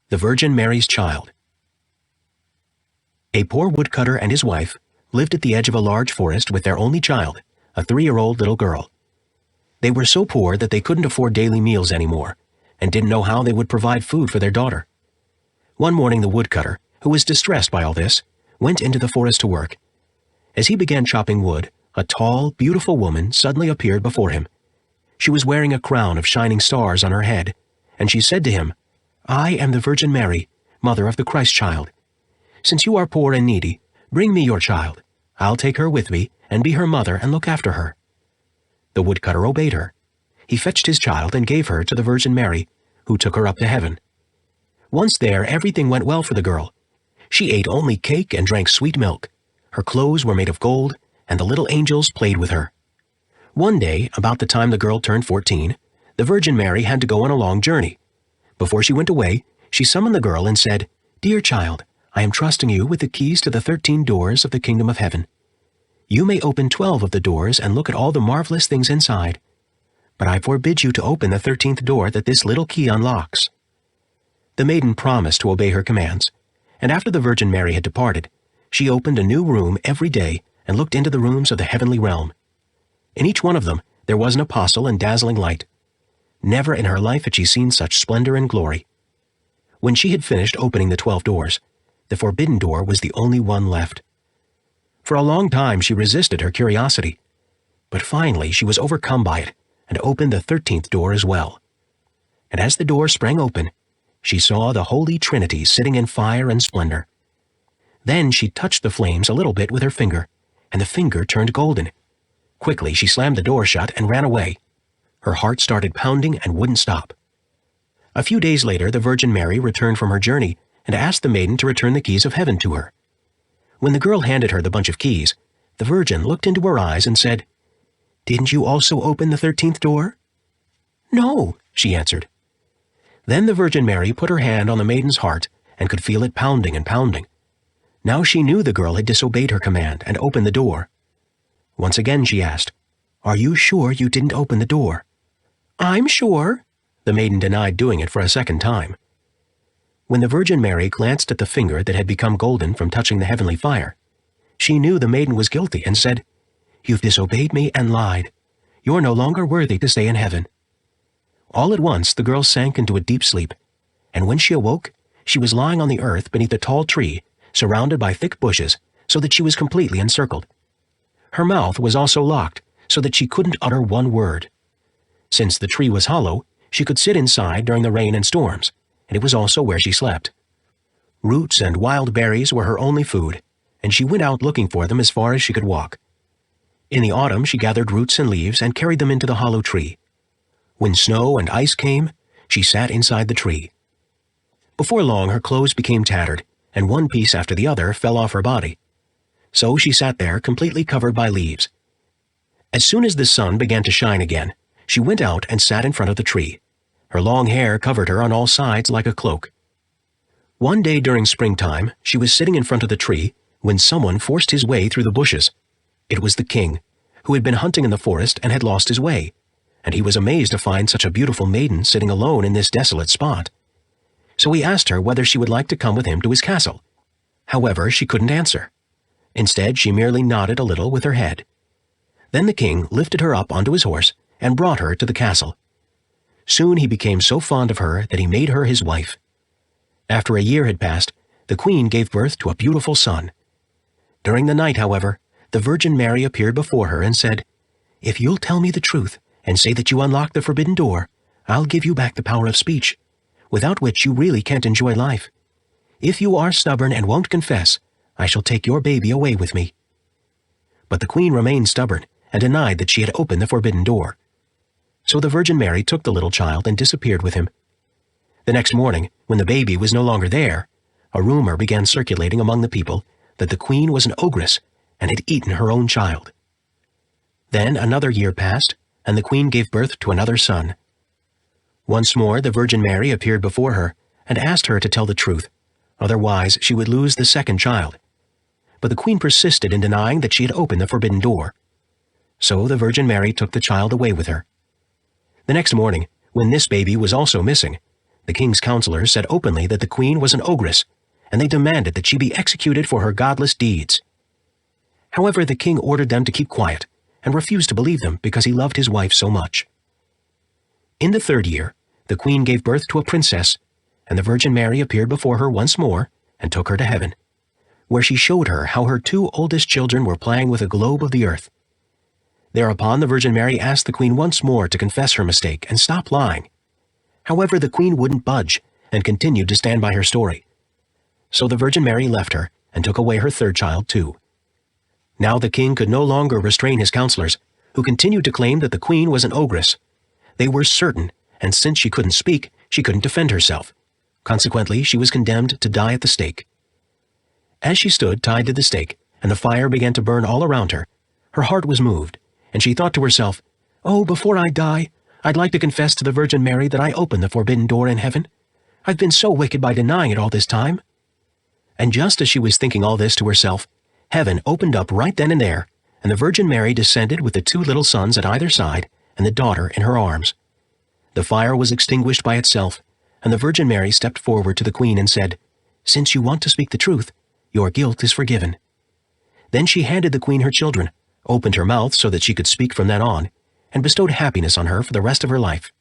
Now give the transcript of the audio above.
The Virgin Mary's Child. A poor woodcutter and his wife lived at the edge of a large forest with their only child, a 3-year-old little girl. They were so poor that they couldn't afford daily meals anymore, and didn't know how they would provide food for their daughter. One morning the woodcutter, who was distressed by all this, went into the forest to work. As he began chopping wood, a tall, beautiful woman suddenly appeared before him. She was wearing a crown of shining stars on her head, and she said to him, "I am the Virgin Mary, mother of the Christ child. Since you are poor and needy, bring me your child. I'll take her with me and be her mother and look after her." The woodcutter obeyed her. He fetched his child and gave her to the Virgin Mary, who took her up to heaven. Once there, everything went well for the girl. She ate only cake and drank sweet milk. Her clothes were made of gold, and the little angels played with her. One day, about the time the girl turned 14, the Virgin Mary had to go on a long journey. Before she went away, she summoned the girl and said, "Dear child, I am trusting you with the keys to the 13 doors of the kingdom of heaven. You may open 12 of the doors and look at all the marvelous things inside. But I forbid you to open the 13th door that this little key unlocks." The maiden promised to obey her commands, and after the Virgin Mary had departed, she opened a new room every day and looked into the rooms of the heavenly realm. In each one of them there was an apostle in dazzling light. Never in her life had she seen such splendor and glory. When she had finished opening the 12 doors, the forbidden door was the only one left. For a long time she resisted her curiosity, but finally she was overcome by it and opened the 13th door as well. And as the door sprang open, she saw the Holy Trinity sitting in fire and splendor. Then she touched the flames a little bit with her finger, and the finger turned golden. Quickly she slammed the door shut and ran away. Her heart started pounding and wouldn't stop. A few days later the Virgin Mary returned from her journey and asked the maiden to return the keys of heaven to her. When the girl handed her the bunch of keys, the Virgin looked into her eyes and said, "Didn't you also open the 13th door?" "No," she answered. Then the Virgin Mary put her hand on the maiden's heart and could feel it pounding and pounding. Now she knew the girl had disobeyed her command and opened the door. Once again she asked, "Are you sure you didn't open the door?" "I'm sure." The maiden denied doing it for a second time. When the Virgin Mary glanced at the finger that had become golden from touching the heavenly fire, she knew the maiden was guilty and said, "You've disobeyed me and lied. You're no longer worthy to stay in heaven." All at once the girl sank into a deep sleep, and when she awoke, she was lying on the earth beneath a tall tree, surrounded by thick bushes, so that she was completely encircled. Her mouth was also locked, so that she couldn't utter one word. Since the tree was hollow, she could sit inside during the rain and storms, and it was also where she slept. Roots and wild berries were her only food, and she went out looking for them as far as she could walk. In the autumn she gathered roots and leaves and carried them into the hollow tree. When snow and ice came, she sat inside the tree. Before long her clothes became tattered, and one piece after the other fell off her body. So she sat there completely covered by leaves. As soon as the sun began to shine again, she went out and sat in front of the tree. Her long hair covered her on all sides like a cloak. One day during springtime, she was sitting in front of the tree when someone forced his way through the bushes. It was the king, who had been hunting in the forest and had lost his way, and he was amazed to find such a beautiful maiden sitting alone in this desolate spot. So he asked her whether she would like to come with him to his castle. However, she couldn't answer. Instead, she merely nodded a little with her head. Then the king lifted her up onto his horse and brought her to the castle. Soon he became so fond of her that he made her his wife. After a year had passed, the queen gave birth to a beautiful son. During the night, however, the Virgin Mary appeared before her and said, "If you'll tell me the truth and say that you unlocked the forbidden door, I'll give you back the power of speech, without which you really can't enjoy life. If you are stubborn and won't confess, I shall take your baby away with me." But the queen remained stubborn and denied that she had opened the forbidden door. So the Virgin Mary took the little child and disappeared with him. The next morning, when the baby was no longer there, a rumor began circulating among the people that the queen was an ogress and had eaten her own child. Then another year passed, and the queen gave birth to another son. Once more the Virgin Mary appeared before her and asked her to tell the truth, otherwise she would lose the second child. But the queen persisted in denying that she had opened the forbidden door. So the Virgin Mary took the child away with her. The next morning, when this baby was also missing, The king's counselors said openly that the queen was an ogress, and they demanded that she be executed for her godless deeds. However, the king ordered them to keep quiet and refused to believe them because he loved his wife so much. In the 3rd year, the queen gave birth to a princess, and the Virgin Mary appeared before her once more and took her to heaven, where she showed her how her 2 oldest children were playing with a globe of the earth. Thereupon the Virgin Mary asked the queen once more to confess her mistake and stop lying. However, the queen wouldn't budge and continued to stand by her story. So the Virgin Mary left her and took away her 3rd child too. Now the king could no longer restrain his counselors, who continued to claim that the queen was an ogress. They were certain, and since she couldn't speak, she couldn't defend herself. Consequently, she was condemned to die at the stake. As she stood tied to the stake, and the fire began to burn all around her, her heart was moved, and she thought to herself, "Oh, before I die, I'd like to confess to the Virgin Mary that I opened the forbidden door in heaven. I've been so wicked by denying it all this time." And just as she was thinking all this to herself, heaven opened up right then and there, and the Virgin Mary descended with the 2 little sons at either side and the daughter in her arms. The fire was extinguished by itself, and the Virgin Mary stepped forward to the queen and said, "Since you want to speak the truth, your guilt is forgiven." Then she handed the queen her children, opened her mouth so that she could speak from then on, and bestowed happiness on her for the rest of her life.